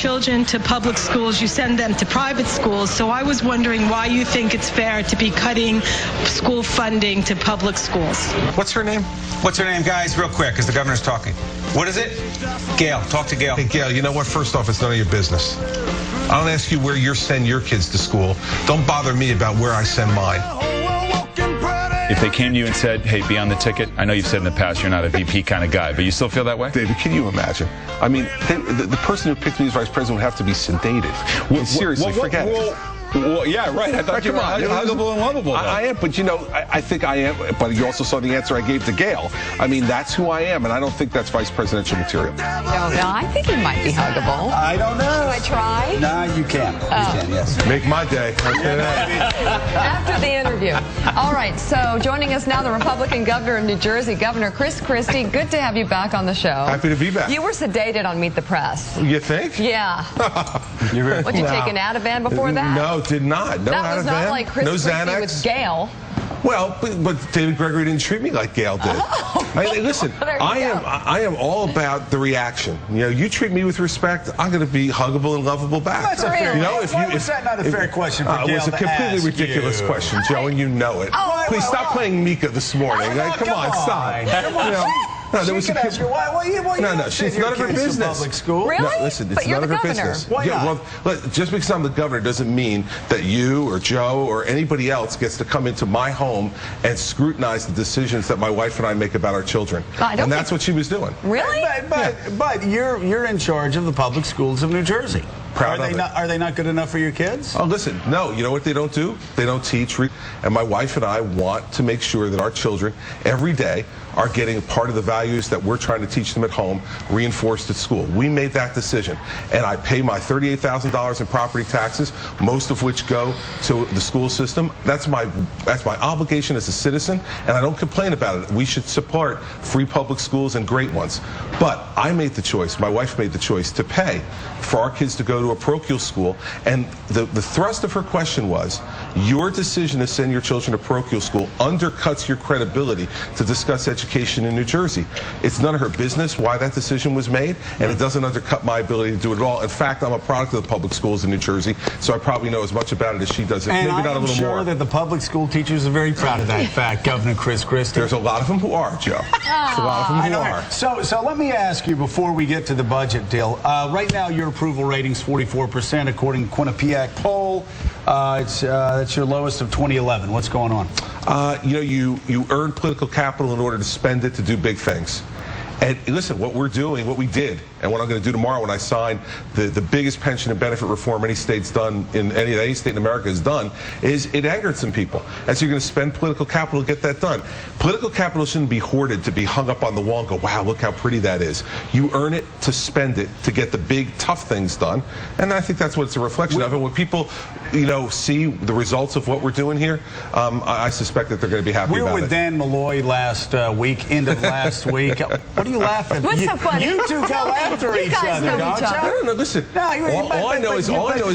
children to public schools, you send them to private schools. So I was wondering why you think it's fair to be cutting school funding to public schools. What's her name? What's her name, guys? Real quick, because the governor's talking. What is it? Gail. Talk to Gail. Hey, Gail, you know what? First off, it's none of your business. I don't ask you where you send your kids to school. Don't bother me about where I send mine. If they came to you and said, hey, be on the ticket, I know you've said in the past you're not a VP kind of guy, but you still feel that way? David, can you imagine? I mean, the person who picked me as vice president would have to be sedated. Seriously, forget it. Well, yeah, right. I thought you were huggable and lovable. I am, but you know, I think I am. But you also saw the answer I gave to Gail. I mean, that's who I am, and I don't think that's vice presidential material. No, I think you might be huggable. I don't know. Do I try? No, you can. You can, yes. Make my day. After the interview. All right, so joining us now, the Republican governor of New Jersey, Governor Chris Christie. Good to have you back on the show. Happy to be back. You were sedated on Meet the Press. You think? Yeah. Would you take an Ativan before that? No, did not. No that was Ativan, not like Chris no Christie Xanax. with Gail. Well, but David Gregory didn't treat me like Gail did. Listen, I am all about the reaction. You know, you treat me with respect, I'm going to be huggable and lovable back. That's a fair. You know, Why was that not a fair question for Gail It was a completely ridiculous question, Joe, and you know it. Please stop playing Mika this morning. Come on, stop. You know, no, there was a kid. No, she's none of her business. Public school. Really? No, listen, it's none of her business. Why not? Well, just because I'm the governor doesn't mean that you or Joe or anybody else gets to come into my home and scrutinize the decisions that my wife and I make about our children. And that's what she was doing. Really? But you're in charge of the public schools of New Jersey. Proud of it. Are they not good enough for your kids? Oh, listen, no. You know what they don't do? They don't teach. And my wife and I want to make sure that our children every day are getting part of the values that we're trying to teach them at home reinforced at school. We made that decision. And I pay my $38,000 in property taxes, most of which go to the school system. That's my obligation as a citizen, and I don't complain about it. We should support free public schools and great ones. But I made the choice, my wife made the choice to pay for our kids to go to a parochial school. And the thrust of her question was, your decision to send your children to parochial school undercuts your credibility to discuss education in New Jersey. It's none of her business why that decision was made, and it doesn't undercut my ability to do it at all. In fact, I'm a product of the public schools in New Jersey, so I probably know as much about it as she does. And maybe not a little more. I'm sure that the public school teachers are very proud of that fact, Governor Chris Christie. There's a lot of them who are, Joe. There's a lot of them who are. So let me ask you before we get to the budget deal. Right now, your approval rating's 44%, according to Quinnipiac poll. That's your lowest of 2011. What's going on? You know, you earn political capital in order to spend it to do big things. And listen, what we're doing, what we did, and what I'm going to do tomorrow when I sign the biggest pension and benefit reform any state's done, any state in America has done, is it angered some people. And so you're going to spend political capital to get that done. Political capital shouldn't be hoarded to be hung up on the wall and go, wow, look how pretty that is. You earn it to spend it to get the big, tough things done. And I think that's what it's a reflection of. And when people, you know, see the results of what we're doing here, I suspect that they're going to be happy about it. We were with Dan Malloy last week, end of last week. What are you laughing? What's so funny? You two go after each other, don't you? I don't know. Listen, all I know is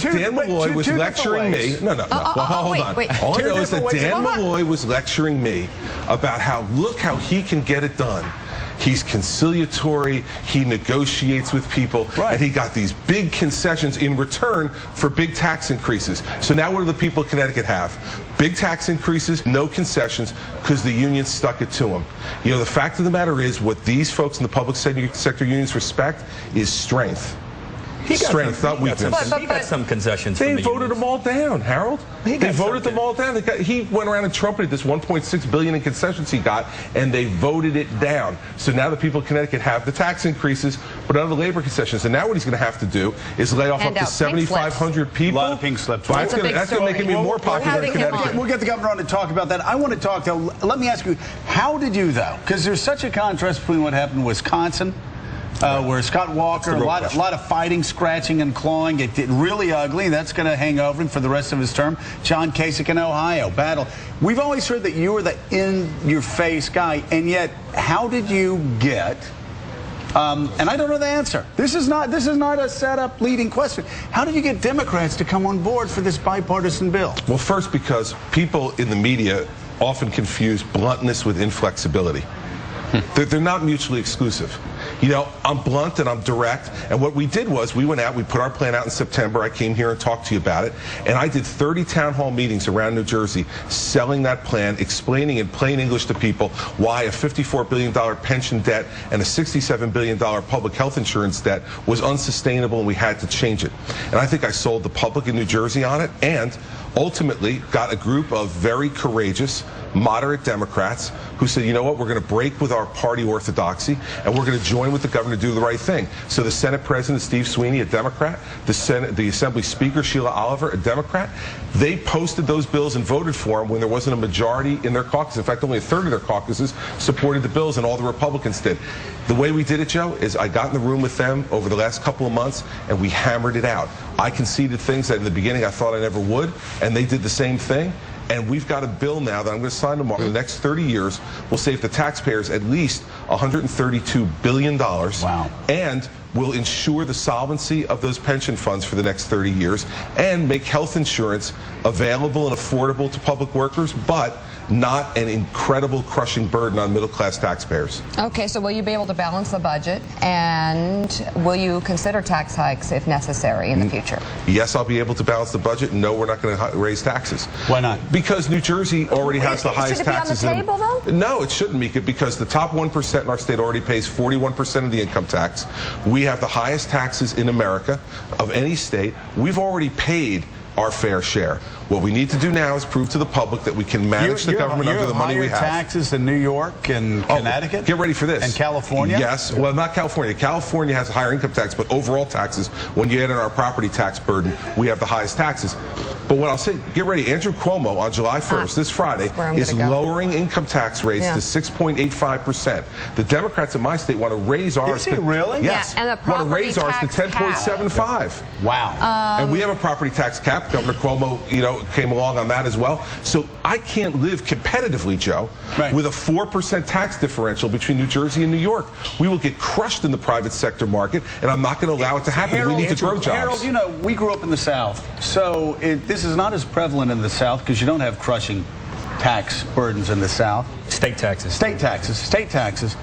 Dan Malloy was lecturing me. No. Well, hold on. All I know is that Dan Malloy was lecturing me about look how he can get it done. He's conciliatory, he negotiates with people, and he got these big concessions in return for big tax increases. So now what do the people of Connecticut have? Big tax increases, no concessions, because the unions stuck it to them. You know, the fact of the matter is, what these folks in the public sector unions respect is strength. Strength, not weakness. He got some concessions. They voted them all down, Harold. They voted them all down. He went around and trumpeted this $1.6 billion in concessions he got, and they voted it down. So now the people of Connecticut have the tax increases, but other labor concessions. And now what he's going to have to do is lay off up to 7,500 people. A lot of pink slips. That's going to make him even more popular in Connecticut. We'll get the governor on to talk about that. I want to talk, though. Let me ask you, how did you, though? Because there's such a contrast between what happened in Wisconsin, where Scott Walker, a lot of fighting, scratching, and clawing. It did really ugly. That's going to hang over him for the rest of his term. John Kasich in Ohio, battle. We've always heard that you were the in-your-face guy, and yet, how did you get? And I don't know the answer. This is not a set-up leading question. How did you get Democrats to come on board for this bipartisan bill? Well, first, because people in the media often confuse bluntness with inflexibility. They're not mutually exclusive. You know, I'm blunt and I'm direct, and what we did was we went out, we put our plan out in September. I came here and talked to you about it, and I did 30 town hall meetings around New Jersey selling that plan, explaining in plain English to people why a $54 billion pension debt and a $67 billion public health insurance debt was unsustainable and we had to change it. And I think I sold the public in New Jersey on it, and ultimately got a group of very courageous, moderate Democrats who said, you know what, we're going to break with our party orthodoxy and we're going to join with the governor to do the right thing. So the Senate President, Steve Sweeney, a Democrat, the Assembly Speaker, Sheila Oliver, a Democrat, they posted those bills and voted for them when there wasn't a majority in their caucus. In fact, only a third of their caucuses supported the bills, and all the Republicans did. The way we did it, Joe, is I got in the room with them over the last couple of months and we hammered it out. I conceded things that in the beginning I thought I never would, and they did the same thing. And we've got a bill now that I'm going to sign tomorrow. In the next 30 years, will save the taxpayers at least $132 billion. Wow. And will ensure the solvency of those pension funds for the next 30 years and make health insurance available and affordable to public workers, but not an incredible crushing burden on middle-class taxpayers. Okay, so will you be able to balance the budget, and will you consider tax hikes if necessary in the future? Yes, I'll be able to balance the budget. No, we're not going to raise taxes. Why not? Because New Jersey already has the highest taxes. Should it be on the table, though? No, it shouldn't, Mika, because the top 1% in our state already pays 41% of the income tax. We have the highest taxes in America of any state. We've already paid our fair share. What we need to do now is prove to the public that we can manage the government under the money we have. Higher taxes in New York and Connecticut? Get ready for this. And California? Yes. Well, not California. California has a higher income tax, but overall taxes, when you add in our property tax burden, we have the highest taxes. But what I'll say, get ready. Andrew Cuomo on July 1st, this Friday, is lowering income tax rates to 6.85%. The Democrats in my state want to raise ours. Is he really? Yes. Yeah, and the want to raise ours to property tax 10.75. Wow. And we have a property tax cap. Governor Cuomo, came along on that as well. So I can't live competitively, Joe, with a 4% tax differential between New Jersey and New York. We will get crushed in the private sector market, and I'm not going to allow it to happen. Harold, we need to grow jobs. Harold, we grew up in the South, so this is not as prevalent in the South because you don't have crushing tax burdens in the South. State taxes. State taxes.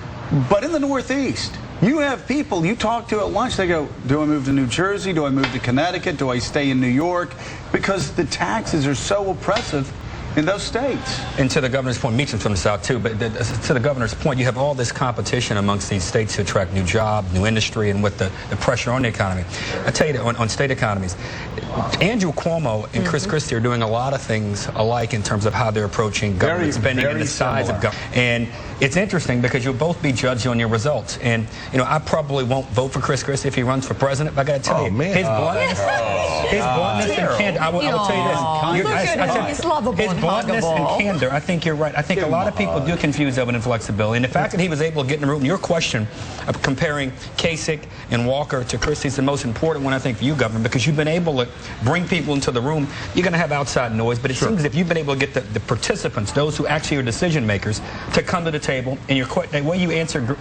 But in the Northeast, you have people you talk to at lunch, they go, do I move to New Jersey? Do I move to Connecticut? Do I stay in New York? Because the taxes are so oppressive in those states. And to the governor's point, Meacham's from the South too, but to the governor's point, you have all this competition amongst these states to attract new jobs, new industry, and with the pressure on the economy. I tell you that on state economies, Andrew Cuomo and Chris Christie are doing a lot of things alike in terms of how they're approaching government spending and the size of government. And it's interesting because you'll both be judged on your results. And, I probably won't vote for Chris Christie if he runs for president, but I got to tell you, his bluntness and candor, I will tell you this. He's lovable. His bluntness and candor, I think you're right. I think a lot of people do confuse that with inflexibility. And the fact that he was able to get in the room, your question of comparing Kasich and Walker to Christie is the most important one, I think, for you, Governor, because you've been able to bring people into the room. You're going to have outside noise, but it seems as if you've been able to get the participants, those who actually are decision makers, to come to the table. And the way you answered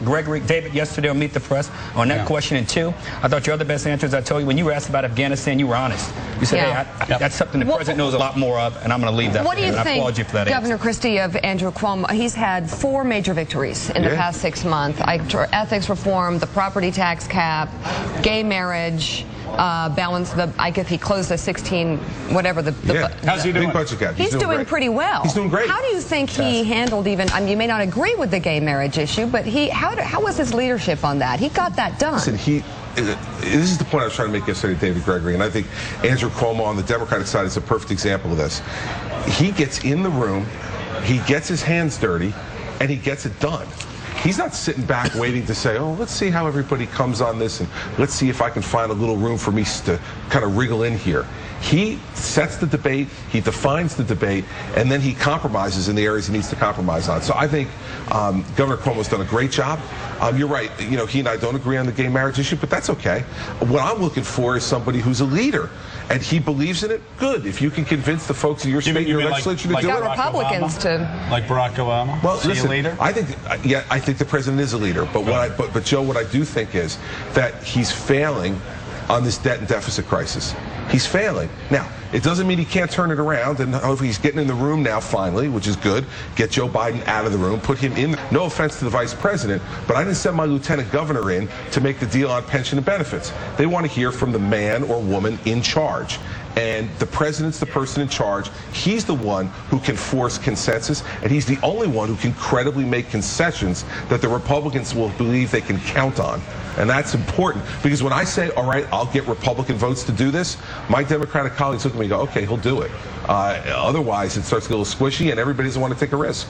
David yesterday on Meet the Press on that question, and two, I thought your other best answers, I told you, when you were asked about Afghanistan, you were honest. You said, hey, that's something the president knows a lot more of, and I'm going to leave that. What do you think, I applaud you for that Governor answer. Christie, of Andrew Cuomo? He's had 4 major victories in the past 6 months. Ethics reform, the property tax cap, gay marriage, balance I guess he closed the 16, whatever How's he doing? Big budget cap. He's doing pretty well. He's doing great. How do you think he handled you may not agree with the gay marriage issue, but how was his leadership on that? He got that done. Listen, this is the point I was trying to make yesterday to David Gregory, and I think Andrew Cuomo on the Democratic side is a perfect example of this. He gets in the room, he gets his hands dirty, and he gets it done. He's not sitting back waiting to say, oh, let's see how everybody comes on this, and let's see if I can find a little room for me to kind of wriggle in here. He sets the debate, he defines the debate, and then he compromises in the areas he needs to compromise on. So I think Governor Cuomo's done a great job. You're right, he and I don't agree on the gay marriage issue, but that's okay. What I'm looking for is somebody who's a leader, and he believes in it. Good. If you can convince the folks in your state, your legislature to do it. Republicans to like Barack Obama. Well, listen, a leader? I think the president is a leader. But but Joe, what I do think is that he's failing on this debt and deficit crisis. He's failing. Now, it doesn't mean he can't turn it around, and hopefully he's getting in the room now finally, which is good. Get Joe Biden out of the room, put him in. No offense to the vice president, but I didn't send my lieutenant governor in to make the deal on pension and benefits. They want to hear from the man or woman in charge. And the president's the person in charge. He's the one who can force consensus, and he's the only one who can credibly make concessions that the Republicans will believe they can count on. And that's important, because when I say, all right, I'll get Republican votes to do this, my Democratic colleagues look at me and go, okay, he'll do it. Otherwise, it starts to get a little squishy, and everybody doesn't want to take a risk.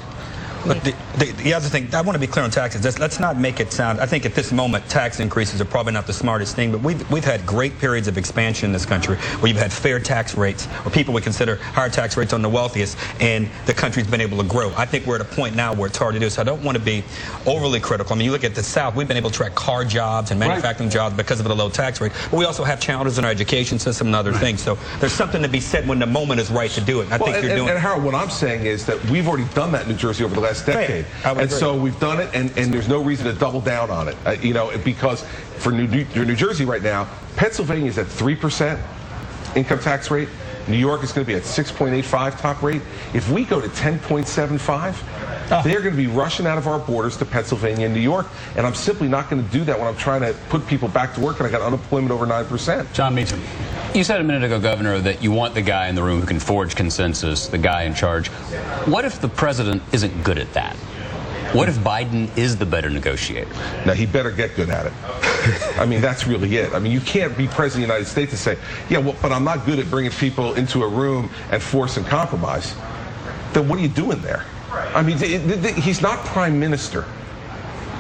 Look, the other thing, I want to be clear on taxes. Let's not make it sound, I think at this moment, tax increases are probably not the smartest thing, but we've had great periods of expansion in this country where you've had fair tax rates, or people would consider higher tax rates on the wealthiest, and the country's been able to grow. I think we're at a point now where it's hard to do, so I don't want to be overly critical. I mean, you look at the South, we've been able to track car jobs and manufacturing jobs because of the low tax rate, but we also have challenges in our education system and other things, so there's something to be said when the moment is right to do it. I think you're doing it. And Harold, what I'm saying is that we've already done that in New Jersey over the last decade. And so we've done it, and there's no reason to double down on it. Because for New Jersey right now, Pennsylvania is at 3% income tax rate. New York is going to be at 6.85 top rate. If we go to 10.75, they're going to be rushing out of our borders to Pennsylvania and New York, and I'm simply not going to do that when I'm trying to put people back to work and I got unemployment over 9%. John Meacham. You said a minute ago, Governor, that you want the guy in the room who can forge consensus, the guy in charge. What if the president isn't good at that? What if Biden is the better negotiator? Now, he better get good at it. I mean, that's really it. I mean, you can't be president of the United States and say, yeah, well, but I'm not good at bringing people into a room and forcing compromise. Then what are you doing there? I mean, he's not prime minister.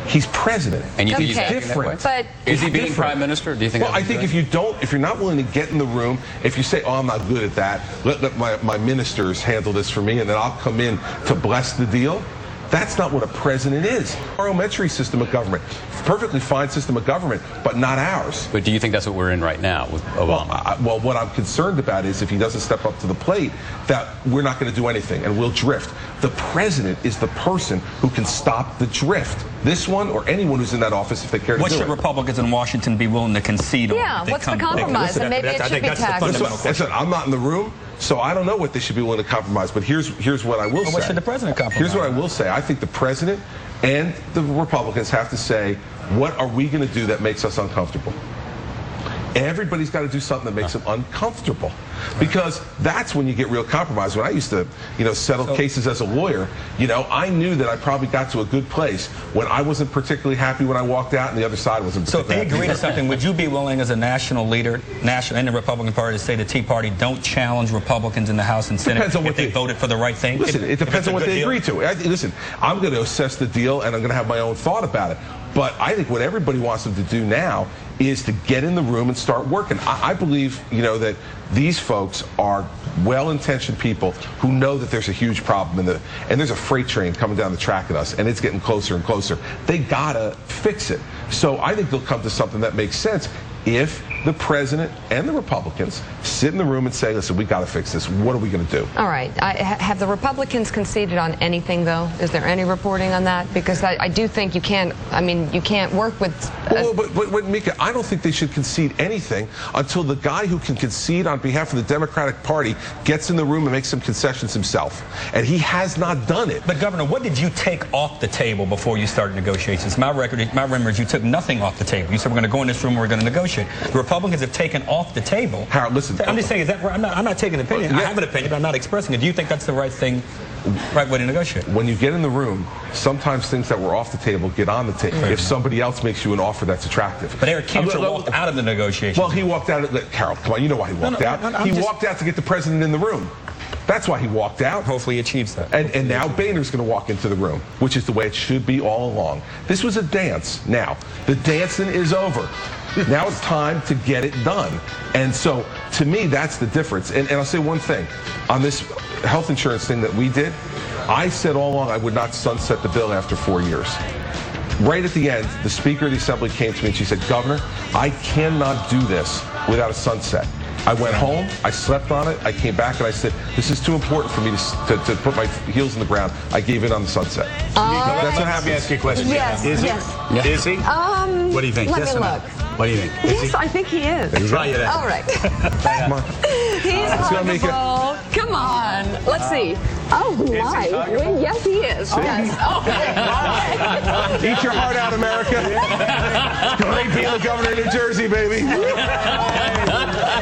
He's president. And you think he's he's different. But is he being prime minister? Do you think? Well, I think if you're not willing to get in the room, if you say, oh, I'm not good at that, let my ministers handle this for me, and then I'll come in to bless the deal. That's not what a president is. Parliamentary system of government, perfectly fine system of government, but not ours. But do you think that's what we're in right now with Obama? Well, what I'm concerned about is if he doesn't step up to the plate, that we're not going to do anything and we'll drift. The president is the person who can stop the drift. This one or anyone who's in that office, if they care to do it. What should Republicans in Washington be willing to concede on? Yeah, what's the compromise? And maybe it should be taxed. Listen, I'm not in the room, so I don't know what they should be willing to compromise. But here's what I will say. What should the president compromise? Here's what I will say. I think the president and the Republicans have to say, what are we going to do that makes us uncomfortable? Everybody's got to do something that makes them uncomfortable, because that's when you get real compromise. When I used to, settle cases as a lawyer, I knew that I probably got to a good place when I wasn't particularly happy when I walked out, and the other side wasn't. So if they agree to something, would you be willing, as a national leader, in the Republican Party, to say the Tea Party don't challenge Republicans in the House and Senate if they voted for the right thing? Listen, it depends on what they agree to. Listen, I'm going to assess the deal, and I'm going to have my own thought about it. But I think what everybody wants them to do now is to get in the room and start working. I believe, that these folks are well-intentioned people who know that there's a huge problem and there's a freight train coming down the track at us, and it's getting closer and closer. They gotta fix it. So I think they'll come to something that makes sense if the president and the Republicans sit in the room and say, listen, we got to fix this. What are we going to do? All right. Have the Republicans conceded on anything, though? Is there any reporting on that? Because I do think you can't work with... But Mika, I don't think they should concede anything until the guy who can concede on behalf of the Democratic Party gets in the room and makes some concessions himself. And he has not done it. But, Governor, what did you take off the table before you started negotiations? My memory is you took nothing off the table. You said, we're going to go in this room and we're going to negotiate. The Republicans have taken off the table. Harold, listen. I'm just saying, is that right? I'm not taking an opinion. I have an opinion, but I'm not expressing it. Do you think that's the right way to negotiate? When you get in the room, sometimes things that were off the table get on the table if somebody else makes you an offer that's attractive. But Eric Cantor walked out of the negotiation. Well, he walked out. Harold, come on, you know why he walked out. He walked out to get the president in the room. That's why he walked out. Hopefully he achieves that. And now Boehner's going to walk into the room, which is the way it should be all along. This was a dance. Now, the dancing is over. Now it's time to get it done. And so, to me, that's the difference. And I'll say one thing. On this health insurance thing that we did, I said all along I would not sunset the bill after 4 years. Right at the end, the Speaker of the Assembly came to me and she said, Governor, I cannot do this without a sunset. I went home, I slept on it, I came back and I said, this is too important for me to put my heels in the ground. I gave in on the sunset. That's what happens. Let me ask you a question. Yes. Is he? Yes. Is he? What do you think? Let me look. What do you think? Yes, I think he is. Try it out. All right. Come on. He's go, Mika. huggable. Come on. Let's see. Oh, my. Well, yes, he is. Yes. Okay. Eat your heart out, America. It's great being the governor of New Jersey, baby.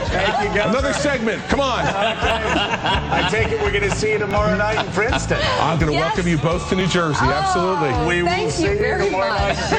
Thank you, Governor. Another segment. Come on. I take it we're going to see you tomorrow night in Princeton. I'm going to welcome you both to New Jersey. Absolutely. We will Thank see you you very tomorrow much. night.